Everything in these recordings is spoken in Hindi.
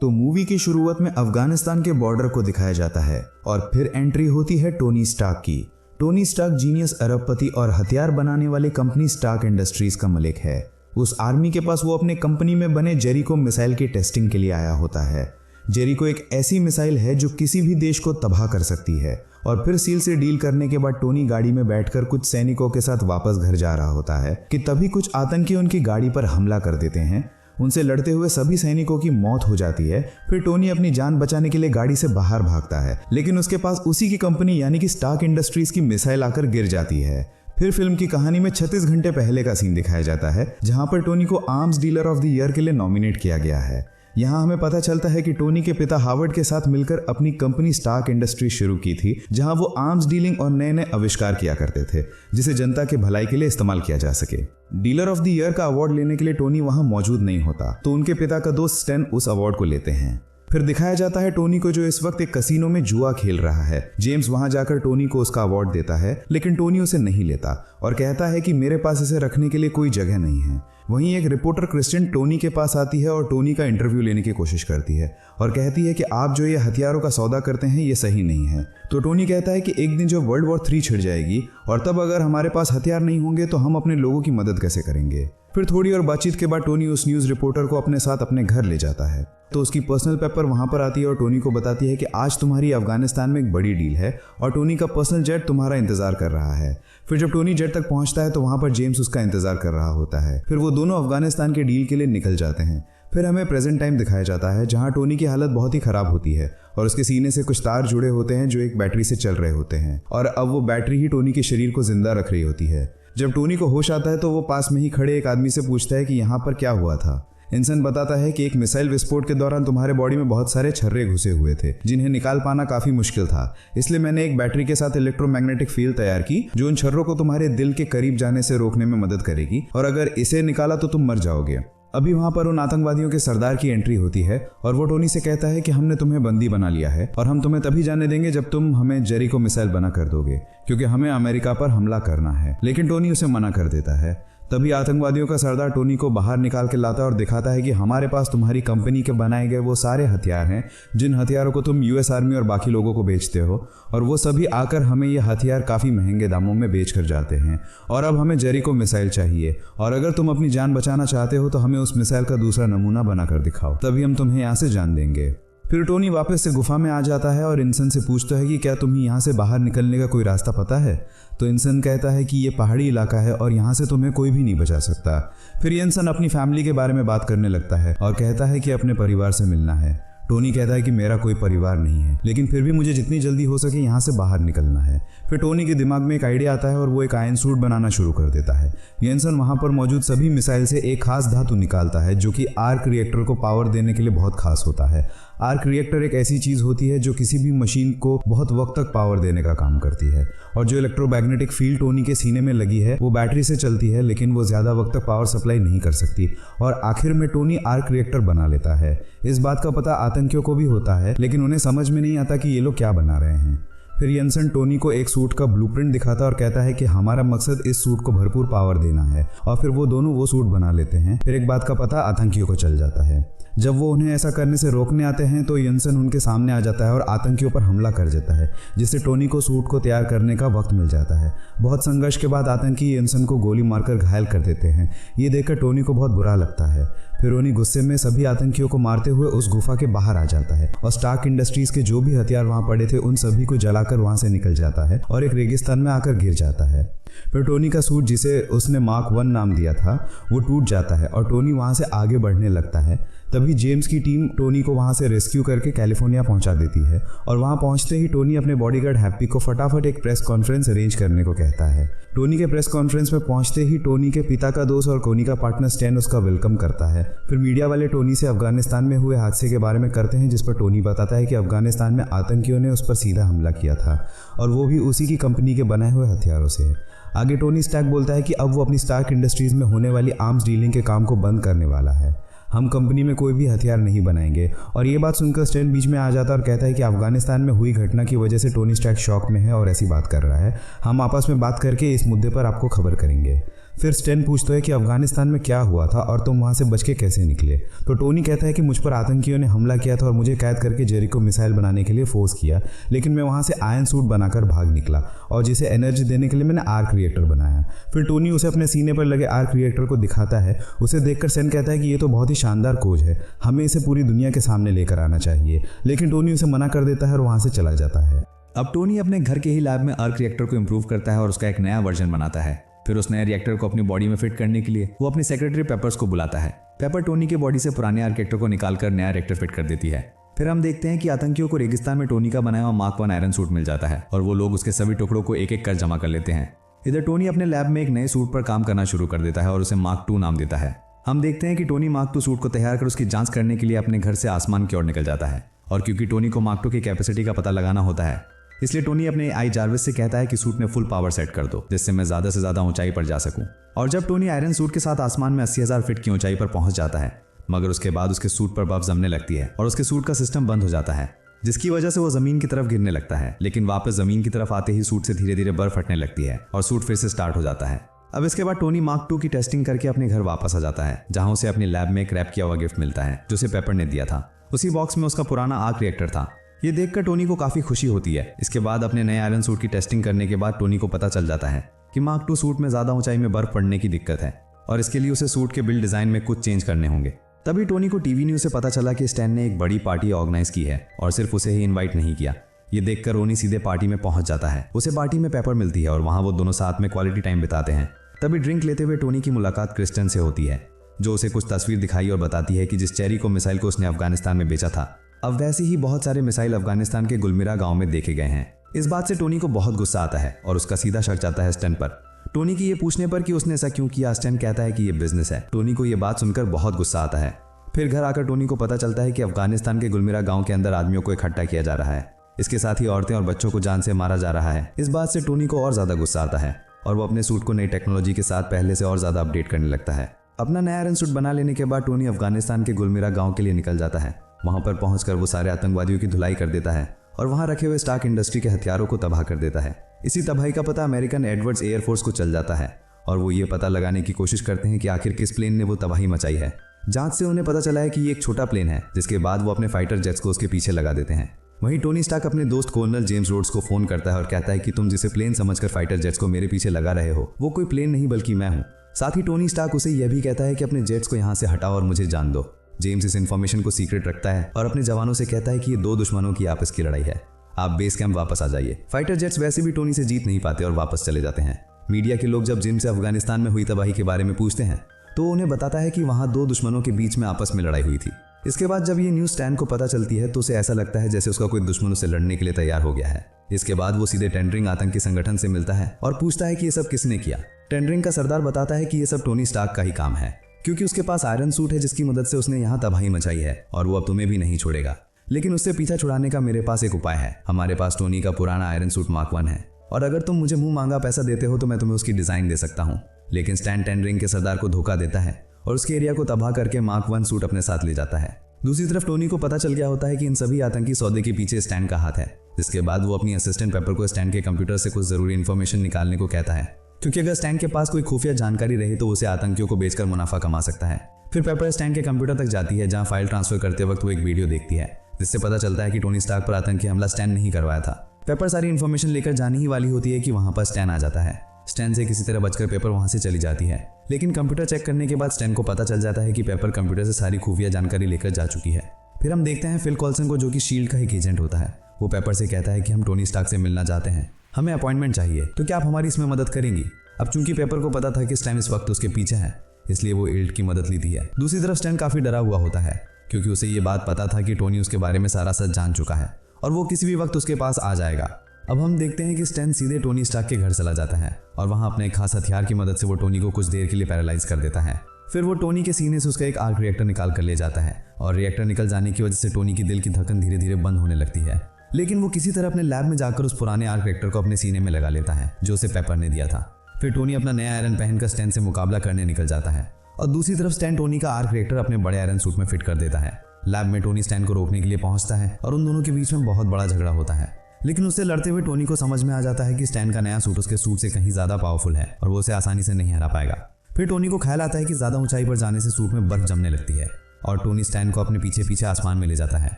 तो मूवी की शुरुआत में अफगानिस्तान के बॉर्डर को दिखाया जाता है और फिर एंट्री होती है टोनी स्टार्क की। टोनी स्टार्क जीनियस अरबपति और हथियार बनाने वाली कंपनी स्टार्क इंडस्ट्रीज का मालिक है। उस आर्मी के पास वो अपने कंपनी में बने जेरिको मिसाइल की टेस्टिंग के लिए आया होता है। जेरिको एक ऐसी मिसाइल है जो किसी भी देश को तबाह कर सकती है। और फिर सील से डील करने के बाद टोनी गाड़ी में बैठकर कुछ सैनिकों के साथ वापस घर जा रहा होता है कि तभी कुछ आतंकी उनकी गाड़ी पर हमला कर देते हैं। उनसे लड़ते हुए सभी सैनिकों की मौत हो जाती है। फिर टोनी अपनी जान बचाने के लिए गाड़ी से बाहर भागता है, लेकिन उसके पास उसी की कंपनी यानी कि स्टार्क इंडस्ट्रीज की मिसाइल आकर गिर जाती है। फिर फिल्म की कहानी में 36 घंटे पहले का सीन दिखाया जाता है, जहां पर टोनी को arms dealer of the year के लिए नॉमिनेट किया गया है। यहाँ हमें पता चलता है कि टोनी के पिता हार्वर्ड के साथ मिलकर अपनी कंपनी स्टार्क इंडस्ट्री शुरू की थी, जहां वो आर्म्स डीलिंग और नए नए आविष्कार किया करते थे जिसे जनता के भलाई के लिए इस्तेमाल किया जा सके। डीलर ऑफ द ईयर का अवार्ड लेने के लिए टोनी वहां मौजूद नहीं होता, तो उनके पिता का दोस्त स्टैन उस अवार्ड को लेते हैं। फिर दिखाया जाता है टोनी को जो इस वक्त एक कसिनो में जुआ खेल रहा है। जेम्स वहां जाकर टोनी को उसका अवार्ड देता है, लेकिन टोनी उसे नहीं लेता और कहता है कि मेरे पास इसे रखने के लिए कोई जगह नहीं है। वहीं एक रिपोर्टर क्रिस्टियन टोनी के पास आती है और टोनी का इंटरव्यू लेने की कोशिश करती है और कहती है कि आप जो ये हथियारों का सौदा करते हैं ये सही नहीं है। तो टोनी कहता है कि एक दिन जो वर्ल्ड वॉर 3 छिड़ जाएगी और तब अगर हमारे पास हथियार नहीं होंगे तो हम अपने लोगों की मदद कैसे करेंगे। फिर थोड़ी और बातचीत के बाद टोनी उस न्यूज़ रिपोर्टर को अपने साथ अपने घर ले जाता है। तो उसकी पर्सनल पेपर वहां पर आती है और टोनी को बताती है कि आज तुम्हारी अफगानिस्तान में एक बड़ी डील है और टोनी का पर्सनल जेट तुम्हारा इंतजार कर रहा है। फिर जब टोनी जेट तक पहुंचता है तो वहां पर जेम्स उसका इंतजार कर रहा होता है। फिर वो दोनों अफगानिस्तान के डील के लिए निकल जाते हैं। फिर हमें प्रेजेंट टाइम दिखाया जाता है, जहां टोनी की हालत बहुत ही खराब होती है और उसके सीने से कुछ तार जुड़े होते हैं जो एक बैटरी से चल रहे होते हैं और अब वो बैटरी ही टोनी के शरीर को जिंदा रख रही होती है। जब टोनी को होश आता है तो वो पास में ही खड़े एक आदमी से पूछता है कि यहाँ पर क्या हुआ था। इंसान बताता है कि एक मिसाइल विस्फोट के दौरान तुम्हारे बॉडी में बहुत सारे छर्रे घुसे हुए थे, जिन्हें निकाल पाना काफी मुश्किल था। इसलिए मैंने एक बैटरी के साथ इलेक्ट्रोमैग्नेटिक फील्ड तैयार की जो उन छर्रों को तुम्हारे दिल के करीब जाने से रोकने में मदद करेगी और अगर इसे निकाला तो तुम मर जाओगे। अभी वहां पर उन आतंकवादियों के सरदार की एंट्री होती है और वो टोनी से कहता है कि हमने तुम्हें बंदी बना लिया है और हम तुम्हें तभी जाने देंगे जब तुम हमें जेरिको मिसाइल बना कर दोगे, क्योंकि हमें अमेरिका पर हमला करना है। लेकिन टोनी उसे मना कर देता है। तभी आतंकवादियों का सरदार टोनी को बाहर निकाल के लाता है और दिखाता है कि हमारे पास तुम्हारी कंपनी के बनाए गए वो सारे हथियार हैं जिन हथियारों को तुम यूएस आर्मी और बाकी लोगों को बेचते हो, और वो सभी आकर हमें ये हथियार काफ़ी महंगे दामों में बेच कर जाते हैं। और अब हमें जेरिको मिसाइल चाहिए और अगर तुम अपनी जान बचाना चाहते हो तो हमें उस मिसाइल का दूसरा नमूना बना कर दिखाओ, तभी हम तुम्हें यहाँ से जान देंगे। फिर टोनी वापस से गुफा में आ जाता है और इंसान से पूछता है कि क्या तुम्हें यहाँ से बाहर निकलने का कोई रास्ता पता है। तो इंसान कहता है कि ये पहाड़ी इलाका है और यहाँ से तुम्हें कोई भी नहीं बचा सकता। फिर इंसान अपनी फैमिली के बारे में बात करने लगता है और कहता है कि अपने परिवार से मिलना है। टोनी कहता है कि मेरा कोई परिवार नहीं है, लेकिन फिर भी मुझे जितनी जल्दी हो सके यहाँ से बाहर निकलना है। फिर टोनी के दिमाग में एक आइडिया आता है और वो एक आयरन सूट बनाना शुरू कर देता है। येंसन वहाँ पर मौजूद सभी मिसाइल से एक खास धातु निकालता है जो कि आर्क रिएक्टर को पावर देने के लिए बहुत खास होता है। आर्क रिएक्टर एक ऐसी चीज़ होती है जो किसी भी मशीन को बहुत वक्त तक पावर देने का काम करती है, और जो इलेक्ट्रोमैग्नेटिक फील्ड टोनी के सीने में लगी है वो बैटरी से चलती है, लेकिन वो ज़्यादा वक्त तक पावर सप्लाई नहीं कर सकती। और आखिर में टोनी आर्क रिएक्टर बना लेता है। इस बात का पता आतंकियों को भी होता है, लेकिन उन्हें समझ में नहीं आता कि ये लोग क्या बना रहे हैं। फिर येंसन टोनी को एक सूट का ब्लूप्रिंट दिखाता और कहता है कि हमारा मकसद इस सूट को भरपूर पावर देना है, और फिर वो दोनों वो सूट बना लेते हैं। फिर एक बात का पता आतंकियों को चल जाता है। जब वो उन्हें ऐसा करने से रोकने आते हैं तो येंसन उनके सामने आ जाता है और आतंकियों पर हमला कर देता है, जिससे टोनी को सूट को तैयार करने का वक्त मिल जाता है। बहुत संघर्ष के बाद आतंकी येंसन को गोली मारकर घायल कर देते हैं। ये देखकर टोनी को बहुत बुरा लगता है। फिर टोनी गुस्से में सभी आतंकियों को मारते हुए उस गुफा के बाहर आ जाता है और स्टार्क इंडस्ट्रीज के जो भी हथियार वहां पड़े थे उन सभी को जलाकर वहां से निकल जाता है और एक रेगिस्तान में आकर गिर जाता है। फिर टोनी का सूट, जिसे उसने मार्क 1 नाम दिया था, वो टूट जाता है और टोनी वहां से आगे बढ़ने लगता है। तभी जेम्स की टीम टोनी को वहां से रेस्क्यू करके कैलिफोर्निया पहुंचा देती है, और वहां पहुंचते ही टोनी अपने बॉडीगार्ड हैप्पी को फटाफट एक प्रेस कॉन्फ्रेंस अरेंज करने को कहता है। टोनी के प्रेस कॉन्फ्रेंस में पहुंचते ही टोनी के पिता का दोस्त और टोनी का पार्टनर स्टैन उसका वेलकम करता है। फिर मीडिया वाले टोनी से अफगानिस्तान में हुए हादसे के बारे में करते हैं, जिस पर टोनी बताता है कि अफगानिस्तान में आतंकियों ने उस पर सीधा हमला किया था और वो भी उसी की कंपनी के बनाए हुए हथियारों से। आगे टोनी स्टार्क बोलता है कि अब वो अपनी स्टार्क इंडस्ट्रीज में होने वाली आर्म्स डीलिंग के काम को बंद करने वाला है। हम कंपनी में कोई भी हथियार नहीं बनाएंगे। और ये बात सुनकर स्टैन बीच में आ जाता है और कहता है कि अफगानिस्तान में हुई घटना की वजह से टोनी स्टार्क शॉक में है और ऐसी बात कर रहा है। हम आपस में बात करके इस मुद्दे पर आपको खबर करेंगे। फिर स्टैन पूछता है कि अफगानिस्तान में क्या हुआ था और तुम वहाँ से बच के कैसे निकले। तो टोनी कहता है कि मुझ पर आतंकियों ने हमला किया था और मुझे कैद करके जेरिको मिसाइल बनाने के लिए फोर्स किया, लेकिन मैं वहाँ से आयरन सूट बनाकर भाग निकला और जिसे एनर्जी देने के लिए मैंने आर्क रिएक्टर बनाया। फिर टोनी उसे अपने सीने पर लगे आर्क रिएक्टर को दिखाता है। उसे देखकर स्टैन कहता है कि ये तो बहुत ही शानदार खोज है, हमें इसे पूरी दुनिया के सामने लेकर आना चाहिए, लेकिन टोनी उसे मना कर देता है और वहाँ से चला जाता है। अब टोनी अपने घर के ही लैब में आर्क रिएक्टर को इम्प्रूव करता है और उसका एक नया वर्जन बनाता है। फिर उस नए रिएक्टर को अपनी बॉडी में फिट करने के लिए वो अपनी सेक्रेटरी पेपर्स को बुलाता है। पेपर टोनी के बॉडी से पुराने आर्क रिएक्टर को निकालकर नया रिएक्टर फिट कर देती है। फिर हम देखते हैं कि आतंकियों को रेगिस्तान में टोनी का बनाया हुआ मार्क 1 आयरन सूट मिल जाता है और वो लोग उसके सभी टुकड़ों को एक एक कर जमा कर लेते हैं। इधर टोनी अपने लैब में एक नए सूट पर काम करना शुरू कर देता है और उसे मार्क 2 नाम देता है। हम देखते हैं कि टोनी मार्क 2 सूट को तैयार कर उसकी जांच करने के लिए अपने घर से आसमान की ओर निकल जाता है। और क्योंकि टोनी को मार्क 2 की कैपेसिटी का पता लगाना होता है, इसलिए टोनी अपने आई जार्विस से कहता है कि सूट में फुल पावर सेट कर दो, जिससे मैं ज्यादा से ज्यादा ऊंचाई पर जा सकूं। और जब टोनी आयरन सूट के साथ आसमान में 80,000 फीट की ऊंचाई पर पहुंच जाता है, मगर उसके बाद उसके सूट पर बर्फ जमने लगती है और उसके सूट का सिस्टम बंद हो जाता है, जिसकी वजह से वो जमीन की तरफ गिरने लगता है। लेकिन वापस जमीन की तरफ आते ही सूट से धीरे धीरे बर्फ हटने लगती है और सूट फिर से स्टार्ट हो जाता है। अब इसके बाद टोनी मार्क 2 की टेस्टिंग करके अपने घर वापस आ जाता है, जहां उसे अपनी लैब में एक रैप किया हुआ गिफ्ट मिलता है जो उसे पेपर ने दिया था। उसी बॉक्स में उसका पुराना आर्क रिएक्टर था। ये देखकर टोनी को काफी खुशी होती है। इसके बाद अपने नए आयरन सूट की टेस्टिंग करने के बाद टोनी को पता चल जाता है कि मार्क 2 सूट में ज्यादा ऊंचाई में बर्फ पड़ने की दिक्कत है और इसके लिए उसे सूट के बिल्ड डिजाइन में कुछ चेंज करने होंगे। तभी टोनी को टीवी न्यूज से पता चला कि स्टैन ने एक बड़ी पार्टी ऑर्गेनाइज की है और सिर्फ उसे ही इनवाइट नहीं किया। ये देखकर रोनी सीधे पार्टी में पहुंच जाता है। उसे पार्टी में पेपर मिलती है और वहां वो दोनों साथ में क्वालिटी टाइम बिताते हैं। तभी ड्रिंक लेते हुए टोनी की मुलाकात क्रिस्टन से होती है, जो उसे कुछ तस्वीर दिखाई और बताती है कि जिस जेरिको मिसाइल को उसने अफगानिस्तान में बेचा था, अब वैसे ही बहुत सारे मिसाइल अफगानिस्तान के गुलमिरा गांव में देखे गए हैं। इस बात से टोनी को बहुत गुस्सा आता है और उसका सीधा शक जाता है स्टैन पर। टोनी की ये पूछने पर कि उसने ऐसा क्यों किया, स्टैन कहता है कि ये बिजनेस है। टोनी को ये बात सुनकर बहुत गुस्सा आता है। फिर घर आकर टोनी को पता चलता है कि अफगानिस्तान के गुलमिरा गांव के अंदर आदमियों को इकट्ठा किया जा रहा है। इसके साथ ही औरतें और बच्चों को जान से मारा जा रहा है। इस बात से टोनी को और ज्यादा गुस्सा आता है और वो अपने सूट को नई टेक्नोलॉजी के साथ पहले से और ज्यादा अपडेट करने लगता है। अपना नया आयरन सूट बना लेने के बाद टोनी अफगानिस्तान के गुलमिरा गांव के लिए निकल जाता है। वहां पर पहुंचकर वो सारे आतंकवादियों की धुलाई कर देता है और वहां रखे हुए स्टार्क इंडस्ट्री के हथियारों को तबाह कर देता है। इसी तबाही का पता अमेरिकन एडवर्ड्स एयरफोर्स को चल जाता है और वो ये पता लगाने की कोशिश करते हैं कि आखिर किस प्लेन ने वो तबाही मचाई है। जांच से उन्हें पता चला है कि ये एक छोटा प्लेन है, जिसके बाद वो अपने फाइटर जेट्स को उसके पीछे लगा देते हैं। वहीं टोनी स्टार्क अपने दोस्त कर्नल जेम्स रोड्स को फोन करता है और कहता है कि तुम जिसे प्लेन समझकर फाइटर जेट्स को मेरे पीछे लगा रहे हो, वो कोई प्लेन नहीं बल्कि मैं हूँ। साथ ही टोनी स्टार्क उसे यह भी कहता है कि अपने जेट्स को यहाँ से हटाओ और मुझे जान दो। जेम्स इस इन्फॉर्मेशन को सीक्रेट रखता है और अपने जवानों से कहता है कि ये दो दुश्मनों की आपस की लड़ाई है, आप बेस कैंप वापस आ जाइए। फाइटर जेट्स वैसे भी टोनी से जीत नहीं पाते और वापस चले जाते हैं। मीडिया के लोग जब जिम से अफगानिस्तान में हुई तबाही के बारे में पूछते हैं तो उन्हें बताता है कि वहां दो दुश्मनों के बीच में आपस में लड़ाई हुई थी। इसके बाद जब ये न्यूज स्टैन को पता चलती है तो उसे ऐसा लगता है जैसे उसका कोई दुश्मनों से लड़ने के लिए तैयार हो गया है। इसके बाद वो सीधे टेंडरिंग आतंकी संगठन से मिलता है और पूछता है कि ये सब किसने किया। टेंडरिंग का सरदार बताता है कि ये सब टोनी स्टार्क का ही काम है, क्योंकि उसके पास आयरन सूट है जिसकी मदद से उसने यहाँ तबाही मचाई है और वो अब तुम्हें भी नहीं छोड़ेगा। लेकिन उससे पीछा छुड़ाने का मेरे पास एक उपाय है। हमारे पास टोनी का पुराना आयरन सूट मार्क 1 है और अगर तुम मुझे मुंह मांगा पैसा देते हो तो मैं तुम्हें उसकी डिजाइन दे सकता हूँ। लेकिन स्टैन टेंडरिंग के सरदार को धोखा देता है और उसके एरिया को तबाह करके मार्क 1 सूट अपने साथ ले जाता है। दूसरी तरफ टोनी को पता चल गया होता है कि इन सभी आतंकी सौदे के पीछे स्टैन का हाथ है, जिसके बाद वो अपनी असिस्टेंट पेपर को स्टैन के कंप्यूटर से कुछ जरूरी इन्फॉर्मेशन निकालने को कहता है, क्योंकि अगर स्टैन के पास कोई खुफिया जानकारी रहे तो उसे आतंकियों को बेचकर मुनाफा कमा सकता है। फिर पेपर स्टैन के कंप्यूटर तक जाती है, जहां फाइल ट्रांसफर करते वक्त वो एक वीडियो देखती है, जिससे पता चलता है कि टोनी स्टार्क पर आतंकी हमला स्टैन नहीं करवाया था। पेपर सारी इन्फॉर्मेशन लेकर जाने ही वाली होती है कि वहां पर स्टैन आ जाता है। स्टैन से किसी तरह बचकर पेपर वहां से चली जाती है, लेकिन कंप्यूटर चेक करने के बाद स्टैन को पता चल जाता है कि पेपर कंप्यूटर से सारी खुफिया जानकारी लेकर जा चुकी है। फिर हम देखते हैं फिल कॉल्सन को, जो कि शील्ड का एक एजेंट होता है। वो पेपर से कहता है कि हम टोनी स्टार्क से मिलना चाहते हैं, हमें अपॉइंटमेंट चाहिए, तो क्या आप हमारी इसमें मदद करेंगी। अब चूंकि पेपर को पता था कि स्टैन इस वक्त उसके पीछे है, इसलिए वो इल्ड की मदद ली है। दूसरी तरफ स्टैन काफी डरा हुआ होता है, क्योंकि उसे ये बात पता था कि टोनी उसके बारे में सारा सच जान चुका है और वो किसी भी वक्त उसके पास आ जाएगा। अब हम देखते हैं कि स्टैन सीधे टोनी स्टार्क के घर चला जाता है और वहां अपने खास हथियार की मदद से वो टोनी को कुछ देर के लिए पैरालाइज कर देता है। फिर वो टोनी के सीने से उसका एक आर्क रिएक्टर निकाल कर ले जाता है और रिएक्टर निकल जाने की वजह से टोनी की दिल की धड़कन धीरे धीरे बंद होने लगती है। लेकिन वो किसी तरह अपने लैब में जाकर उस पुराने आर्क रिएक्टर को अपने सीने में लगा लेता है, जो उसे पेपर ने दिया था। फिर टोनी अपना नया आयरन पहनकर स्टैन से मुकाबला करने निकल जाता है और दूसरी तरफ स्टैन टोनी का आर्क रिएक्टर अपने बड़े आयरन सूट में फिट कर देता है। लैब में टोनी स्टैन को रोकने के लिए पहुंचता है और उन दोनों के बीच में बहुत बड़ा झगड़ा होता है, लेकिन उससे लड़ते हुए टोनी को समझ में आ जाता है कि स्टैन का नया सूट उसके सूट से कहीं ज्यादा पावरफुल है और वो उसे आसानी से नहीं हरा पाएगा। फिर टोनी को ख्याल आता है कि ज़्यादा ऊंचाई पर जाने से सूट में बर्फ जमने लगती है और टोनी स्टैन को अपने पीछे पीछे आसमान में ले जाता है।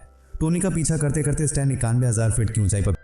टोनी का पीछा करते करते स्टैन 91,000 फीट की ऊंचाई पर